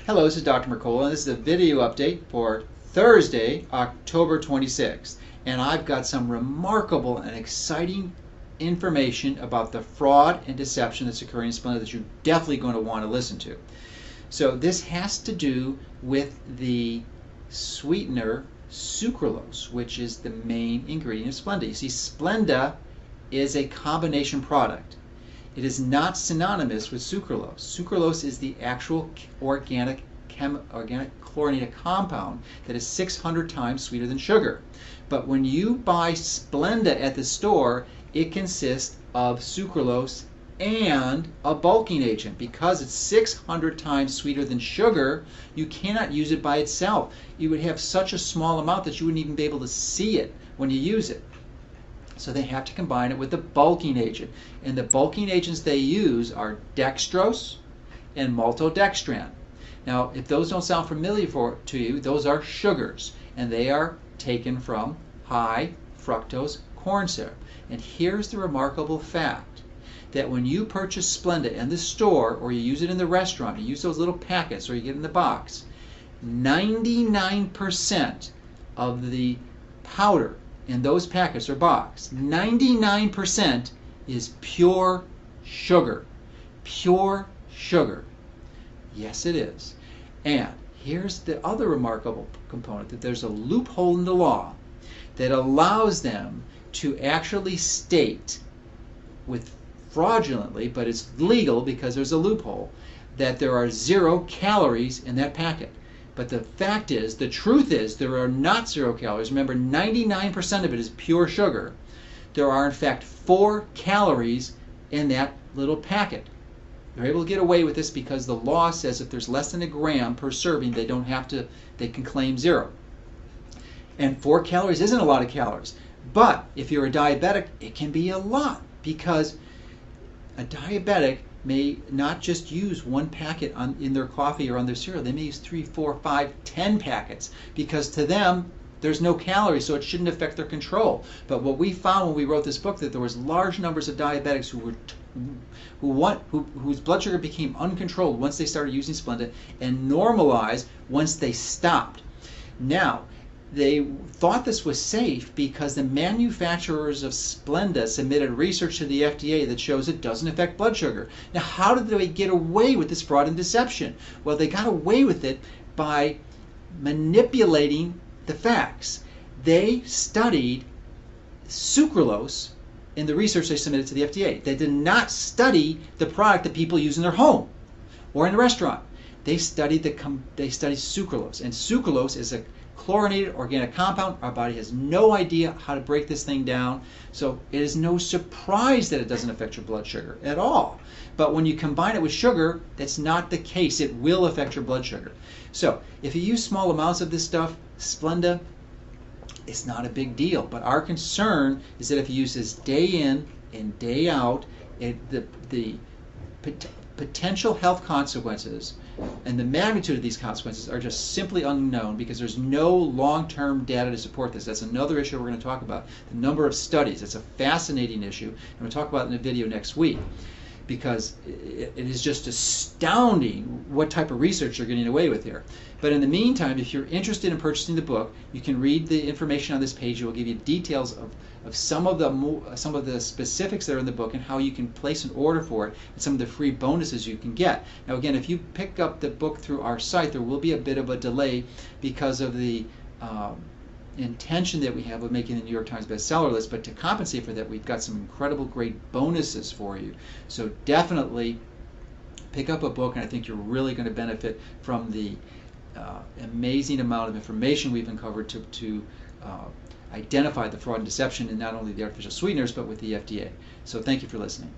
Hello, this is Dr. Mercola, and this is a video update for Thursday, October 26th. And I've got some remarkable and exciting information about the fraud and deception that's occurring in Splenda that you're definitely going to want to listen to. So this has to do with the sweetener sucralose, which is the main ingredient of Splenda. You see, Splenda is a combination product. It is not synonymous with sucralose. Sucralose is the actual organic chlorinated compound that is 600 times sweeter than sugar. But when you buy Splenda at the store, it consists of sucralose and a bulking agent. Because it's 600 times sweeter than sugar, you cannot use it by itself. You would have such a small amount that you wouldn't even be able to see it when you use it. So they have to combine it with the bulking agent. And the bulking agents they use are dextrose and maltodextran. Now, if those don't sound familiar to you, those are sugars, and they are taken from high fructose corn syrup. And here's the remarkable fact, that when you purchase Splenda in the store, or you use it in the restaurant, you use those little packets, or you get it in the box, 99% of the powder in those packets or box, 99% is pure sugar. Pure sugar. Yes, it is. And here's the other remarkable component, that there's a loophole in the law that allows them to actually state, with fraudulently, but it's legal because there's a loophole, that there are 0 calories in that packet. But the fact is, the truth is, there are not 0 calories. Remember, 99% of it is pure sugar. There are, in fact, 4 calories in that little packet. They're able to get away with this because the law says if there's less than a gram per serving, they can claim 0. And 4 calories isn't a lot of calories. But if you're a diabetic, it can be a lot, because a diabetic may not just use 1 packet in their coffee or on their cereal. They may use 3, 4, 5, 10 packets, because to them there's no calories, so it shouldn't affect their control. But what we found when we wrote this book, that there was large numbers of diabetics whose blood sugar became uncontrolled once they started using Splenda, and normalized once they stopped. Now, they thought this was safe because the manufacturers of Splenda submitted research to the FDA that shows it doesn't affect blood sugar. Now, how did they get away with this fraud and deception? Well, they got away with it by manipulating the facts. They studied sucralose in the research they submitted to the FDA. They did not study the product that people use in their home or in the restaurant. They studied sucralose, and sucralose is a chlorinated organic compound. Our body has no idea how to break this thing down, so it is no surprise that it doesn't affect your blood sugar at all. But when you combine it with sugar, that's not the case. It will affect your blood sugar. So if you use small amounts of this stuff, Splenda, it's not a big deal. But our concern is that if you use this day in and day out, the potential health consequences and the magnitude of these consequences are just simply unknown, because there's no long-term data to support this. That's another issue we're going to talk about. The number of studies. It's a fascinating issue, and we'll talk about it in a video next week, because it is just astounding what type of research you're getting away with here. But in the meantime, if you're interested in purchasing the book, you can read the information on this page. It will give you details of some of the specifics that are in the book, and how you can place an order for it, and some of the free bonuses you can get. Now again, if you pick up the book through our site, there will be a bit of a delay because of the intention that we have of making the New York Times bestseller list. But to compensate for that, we've got some incredible great bonuses for you. So definitely pick up a book, and I think you're really going to benefit from the amazing amount of information we've uncovered to identify the fraud and deception in not only the artificial sweeteners, but with the FDA. So thank you for listening.